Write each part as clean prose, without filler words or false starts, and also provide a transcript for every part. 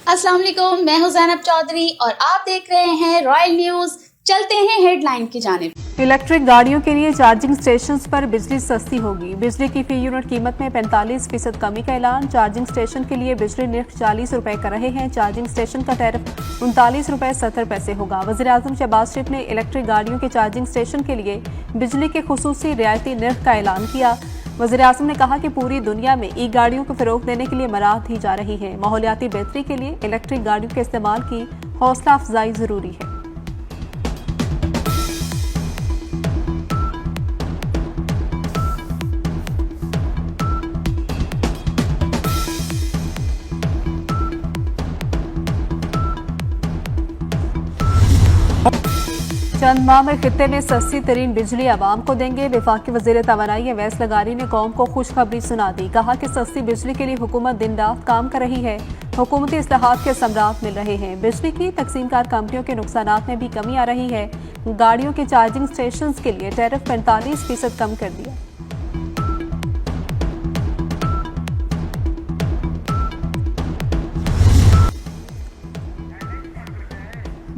अस्सलाम वालेकुम, मैं हूं ज़ैनब चौधरी और आप देख रहे हैं रॉयल न्यूज़। चलते हैं हेडलाइन की जानिब। इलेक्ट्रिक गाड़ियों के लिए चार्जिंग स्टेशंस पर बिजली सस्ती होगी। बिजली की फी यूनिट कीमत में 45% कमी का ऐलान। चार्जिंग स्टेशन के लिए बिजली निर्ख 40 रुपए कर रहे हैं। चार्जिंग स्टेशन का टैरिफ 39 रुपए 70 पैसे होगा। वज़ीर-ए-आज़म शहबाज शरीफ ने इलेक्ट्रिक गाड़ियों के चार्जिंग स्टेशन के लिए बिजली के खुसूसी रियायती निर्ख का ऐलान किया। वज़ीर-ए-आज़म ने कहा कि पूरी दुनिया में ई गाड़ियों को फ़रोग़ देने के लिए मराहत दी जा रही है। माहौलियाती बेहतरी के लिए इलेक्ट्रिक गाड़ियों के इस्तेमाल की हौसला अफजाई ज़रूरी है। चंद माह में खित्ते में सस्ती तरीन बिजली आवाम को देंगे। वफाकी वज़ीर तवानाई अवैस लगारी ने कौम को खुशखबरी सुना दी। कहा कि सस्ती बिजली के लिए हुकूमत दिन रात काम कर रही है। हुकूमती इस्लाहात के समरात मिल रहे हैं। बिजली की तकसीमकार कंपनियों के नुकसानात में भी कमी आ रही है। गाड़ियों के चार्जिंग स्टेशन के लिए टैरिफ 45% कम कर दिया।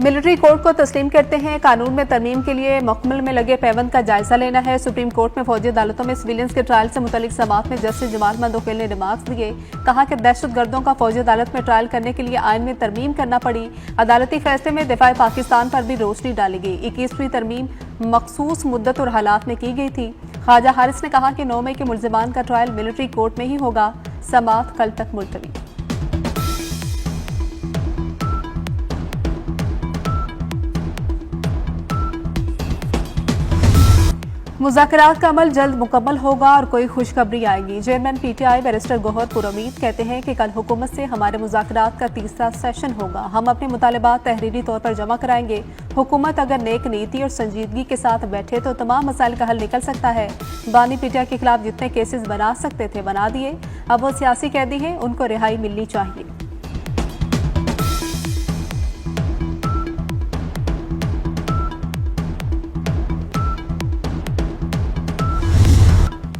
मिलिट्री कोर्ट को तस्लीम करते हैं। कानून में तरमीम के लिए मुकम्मल में लगे पैबंद का जायजा लेना है। सुप्रीम कोर्ट में फौजी अदालतों में सिविलियंस के ट्रायल से मुतल्लिक समाअत में जस्टिस जमाल मंदोखेल ने रिमार्क्स दिए। कहा कि दहशत गर्दों का फौजी अदालत में ट्रायल करने के लिए आइन में तरमीम करना पड़ी। अदालती फैसले में दिफाए पाकिस्तान पर भी रोशनी डाली गई। 21वीं तरमीम मखसूस मुद्दत और हालात में की गई थी। ख्वाजा हारिस ने कहा कि 9 मई के मुल्जिमान का ट्रायल मिलिट्री कोर्ट में ही होगा। समाअत कल तक मुलतवी। मुज़ाकरात का अमल जल्द मुकम्मल होगा और कोई खुशखबरी आएगी। चेयरमैन PTI बैरिस्टर गौहर पुरुमीद कहते हैं कि कल हुकूमत से हमारे मुज़ाकरात का तीसरा सेशन होगा। हम अपने मुतालबात तहरीरी तौर पर जमा कराएंगे। हुकूमत अगर नेक नीति और संजीदगी के साथ बैठे तो तमाम मसाइल का हल निकल सकता है। बानी PTI के खिलाफ जितने केसेस बना सकते थे बना दिए। अब वो सियासी कैदी हैं, उनको रिहाई मिलनी चाहिए।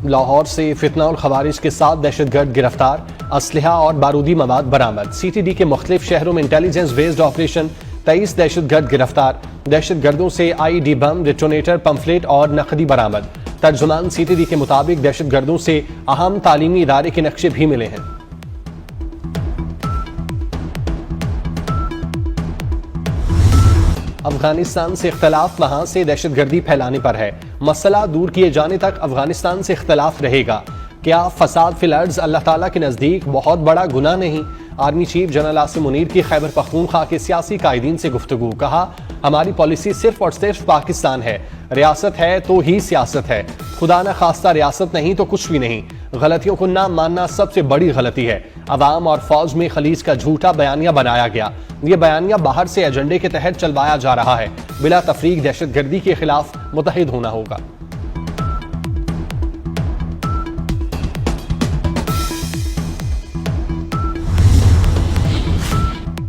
लाहौर से फितना और खवारिज के साथ दहशतगर्द गिरफ्तार। असलहा और बारूदी मवाद बरामद। CTD के मुख्तलिफ शहरों में इंटेलिजेंस बेस्ड ऑपरेशन। 23 दहशतगर्द गिरफ्तार। दहशतगर्दों से IED बम, डिटोनेटर, पंफलेट और नकदी बरामद। तर्जुमान CTD के मुताबिक दहशतगर्दों से अहम तालीमी इदारे के नक्शे भी मिले हैं। अफगानिस्तान से इख्तलाफ वहां से दहशतगर्दी फैलाने पर है। मसला दूर किए जाने तक अफगानिस्तान से इख्तलाफ रहेगा। क्या फसाद फिल अर्ज अल्लाह ताला के नज़दीक बहुत बड़ा गुनाह नहीं? Army chief general Asim Munir की खैबर पख्तूनख्वा के सियासी कायदीन से गुफ्तगू। कहा हमारी पॉलिसी सिर्फ और सिर्फ पाकिस्तान है। रियासत है तो ही सियासत है। खुदा न खास्ता रियासत नहीं तो कुछ भी नहीं। गलतियों को ना मानना सबसे बड़ी गलती है। अवाम और फौज में खलीज का झूठा बयानिया बनाया गया। ये बयानिया बाहर से एजेंडे के तहत चलवाया जा रहा है। बिला तफरीक दहशतगर्दी के खिलाफ मुतहिद होना होगा।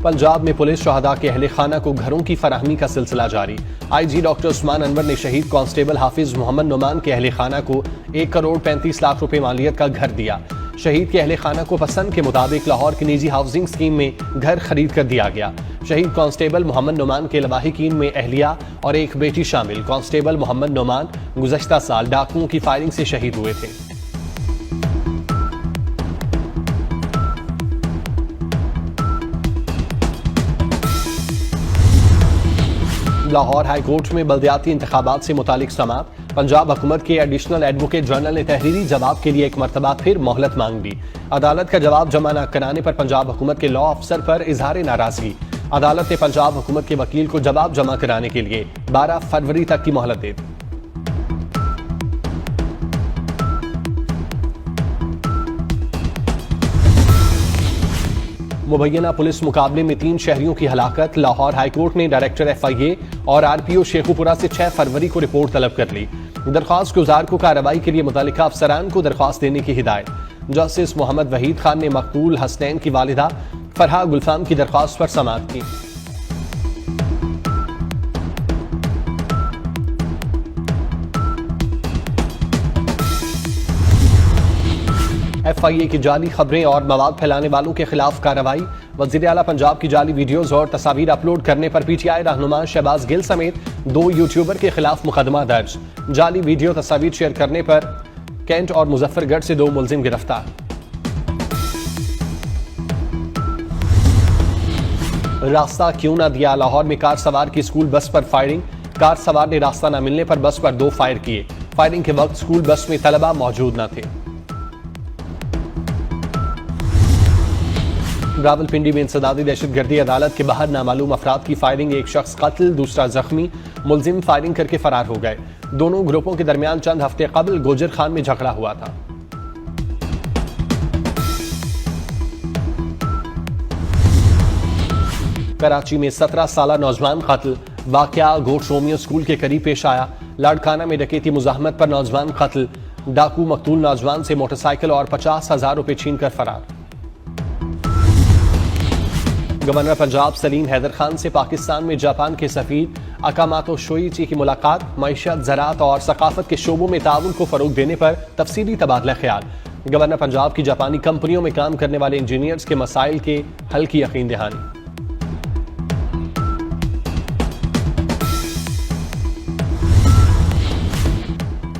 पंजाब में पुलिस शहदा के अहले खाना को घरों की फराहमी का सिलसिला जारी। IG डॉक्टर उस्मान अनवर ने शहीद कांस्टेबल हाफिज मोहम्मद नुमान के अहले खाना को 1 करोड़ 35 लाख रुपए मालियत का घर दिया। शहीद के अहले खाना को पसंद के मुताबिक लाहौर की निजी हाउसिंग स्कीम में घर खरीद कर दिया गया। शहीद कांस्टेबल मोहम्मद नुमान के लवाहिकीन में अहलिया और एक बेटी शामिल। कांस्टेबल मोहम्मद नुमान गुज़श्ता साल डाकुओं की फायरिंग से शहीद हुए थे। लाहौर हाई कोर्ट में बल्दियाती इंतखाबात से मुतालिक समाअत। पंजाब हुकूमत के एडिशनल एडवोकेट जनरल ने तहरीरी जवाब के लिए एक मरतबा फिर मोहलत मांग दी। अदालत का जवाब जमा न कराने पर पंजाब हुकूमत के लॉ अफसर पर इजहार नाराजगी। अदालत ने पंजाब हुकूमत के वकील को जवाब जमा कराने के लिए 12 फरवरी तक की मोहलत दे दी। मुबैना पुलिस मुकाबले में 3 शहरियों की हलाकत। लाहौर हाईकोर्ट ने डायरेक्टर FIA और RPO शेखुपुरा से 6 फरवरी को रिपोर्ट तलब कर ली। दरख्वास्त गुजार को कार्रवाई के लिए मुतल्लिका अफसरान को दरख्वास्त देने की हिदायत। जस्टिस मोहम्मद वहीद खान ने मकबूल हसनैन की वालिदा फरहा गुलफाम की दरख्वास्त पर समाअत की। FIA की जाली खबरें और मवाद फैलाने वालों के खिलाफ कार्रवाई। वज़ीर आला पंजाब की जाली वीडियोज और तस्वीर अपलोड करने पर PTI रहनुमा शहबाज गिल समेत 2 यूट्यूबर के खिलाफ मुकदमा दर्ज। जाली वीडियो तस्वीर शेयर करने पर कैंट और मुजफ्फरगढ़ से 2 मुलजिम गिरफ्तार। रास्ता क्यों ना दिया, लाहौर में कार सवार की स्कूल बस पर फायरिंग। कार सवार ने रास्ता न मिलने पर बस पर 2 फायर किए। फायरिंग के वक्त स्कूल बस में तलबा मौजूद न थे। रावलपिंडी में इंसदादी दहशतगर्दी अदालत के बाहर नामालूम अफराद की फायरिंग, एक शख्स कत्ल दूसरा जख्मी। मुलजिम फायरिंग करके फरार हो गए। दोनों ग्रुपों के दरमियान चंद हफ्ते कबल गोजर खान में झगड़ा हुआ था। कराची में 17 साला नौजवान कत्ल। वाकया गोट रोमियो स्कूल के करीब पेश आया। लाड़काना में डकैती मुजाहमत पर नौजवान कत्ल। डाकू मकतूल नौजवान से मोटरसाइकिल और 50,000 रुपए छीन कर फरार। गवर्नर पंजाब सलीम हैदर खान से पाकिस्तान में जापान के सफीर अकामातो शोइची की मुलाकात। मईशत, ज़राअत और सकाफत के शोबों में ताउन को फरोग देने पर तफसीली तबादला ख्याल। गवर्नर पंजाब की जापानी कंपनियों में काम करने वाले इंजीनियर्स के मसाइल के हल की यकीन दहानी।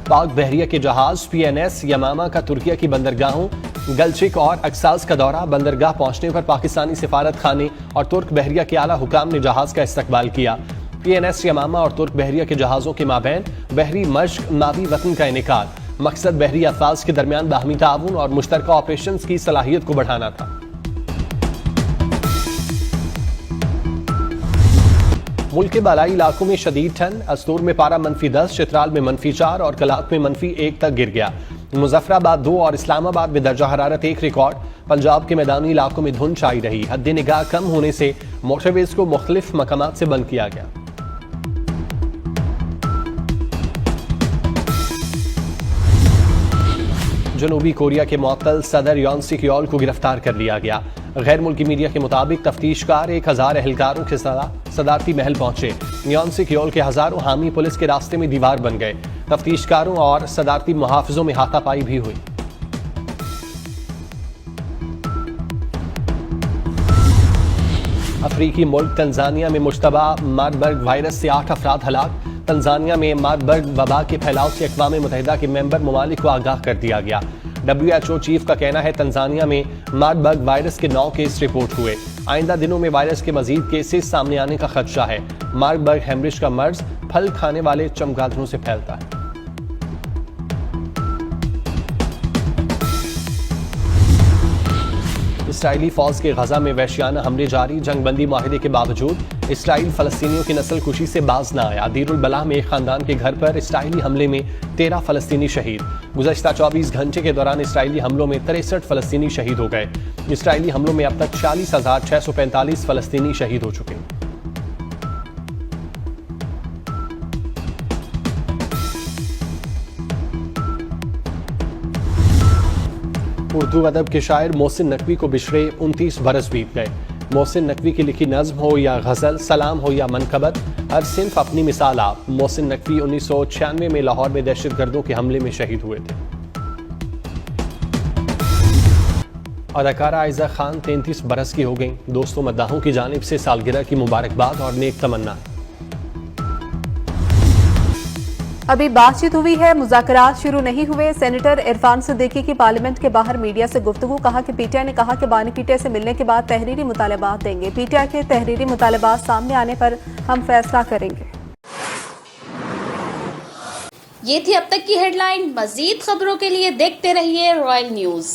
पाक बहरिया के जहाज PNS यमामा का तुर्किया की बंदरगाहों गलचिक और अक्सास का दौरा। बंदरगाह पहुंचने पर पाकिस्तानी सिफारत खाने और तुर्क बहरिया के आला हुकाम ने जहाज का इस्तकबाल किया। PNS यमामा और तुर्क बहरिया के जहाजों के माबैन बहरी मश्क नावी वतन का इनेकाद। मकसद बहरी अफवाज के दरमियान बाहमी ताउन और मुश्तरका ऑपरेशन की सलाहियत को बढ़ाना था। मुल्क के बालाई इलाकों में शदीद ठंड। अस्तूर में पारा -10, चित्राल में -4 और कलात में -1 तक गिर गया। मुजफ्फराबाद 2 और इस्लामाबाद में दर्जा हरारत 1 रिकॉर्ड। पंजाब के मैदानी इलाकों में धुंध छाई रही। हद निगाह कम होने से मोटरवेज को मुख्तलिफ मकामात से बंद किया गया। जनूबी कोरिया के मुअत्तल सदर योन सुक योल को गिरफ्तार कर लिया गया। गैर मुल्की मीडिया के मुताबिक तफ्तीशकार 1000 एहलकारों के सदारती महल पहुंचे। योन सुक योल के हजारों हामी पुलिस के रास्ते में दीवार बन गए। तफ्तीशकारों और सदारती मुहाफिजों में हाथापाई भी हुई। अफ्रीकी मुल्क तंजानिया में मुश्तबा मारबर्ग वायरस से 8 अफराद हलाक। तंजानिया में मारबर्ग वबा के फैलाव से अक़वाम मुत्तहिदा के मेंबर ममालिक को आगाह कर दिया गया। WHO चीफ का कहना है तंजानिया में मारबर्ग वायरस के 9 केस रिपोर्ट हुए। आइंदा दिनों में वायरस के मजीद केसेस सामने आने का खदशा है। मारबर्ग हेमरिज का मर्ज फल खाने वाले चमगादड़ों से फैलता है। इसराइली फौज के गजा में वहशियाना हमले जारी। जंगबंदी माहिदे के बावजूद इसराइल फलस्तीनियों की नस्ल कुशी से बाज न आया। दीरुल बलाह में एक खानदान के घर पर इसराइली हमले में 13 फलस्तीनी शहीद। गुज़श्ता 24 घंटे के दौरान इसराइली हमलों में 63 फलस्तीनी शहीद हो गए। इसराइली हमलों में अब तक 40,645 फलस्तीनी शहीद हो चुके हैं। उर्दू अदब के शायर मोहसिन नकवी को बिछड़े 29 बरस बीत गए। मोहसिन नकवी की लिखी नज़्म हो या गज़ल, सलाम हो या मनकबत, हर सिंफ अपनी मिसाल आप। मोहसिन नकवी 1996 में लाहौर में दहशतगर्दों के हमले में शहीद हुए थे। अदाकारा आयजा खान 33 बरस की हो गईं। दोस्तों मद्दाहों की जानिब से सालगिरह की मुबारकबाद और नेक तमन्ना। अभी बातचीत हुई है, मुज़ाकरात शुरू नहीं हुए। सेनेटर इरफान सिद्दीकी की पार्लियामेंट के बाहर मीडिया से गुफ्तगू। कहा कि PTI ने कहा कि बानी पीटे से मिलने के बाद तहरीरी मुतालबात देंगे। PTI के तहरीरी मुतालबात सामने आने पर हम फैसला करेंगे। ये थी अब तक की हेडलाइन। मजीद खबरों के लिए देखते रहिए रॉयल न्यूज।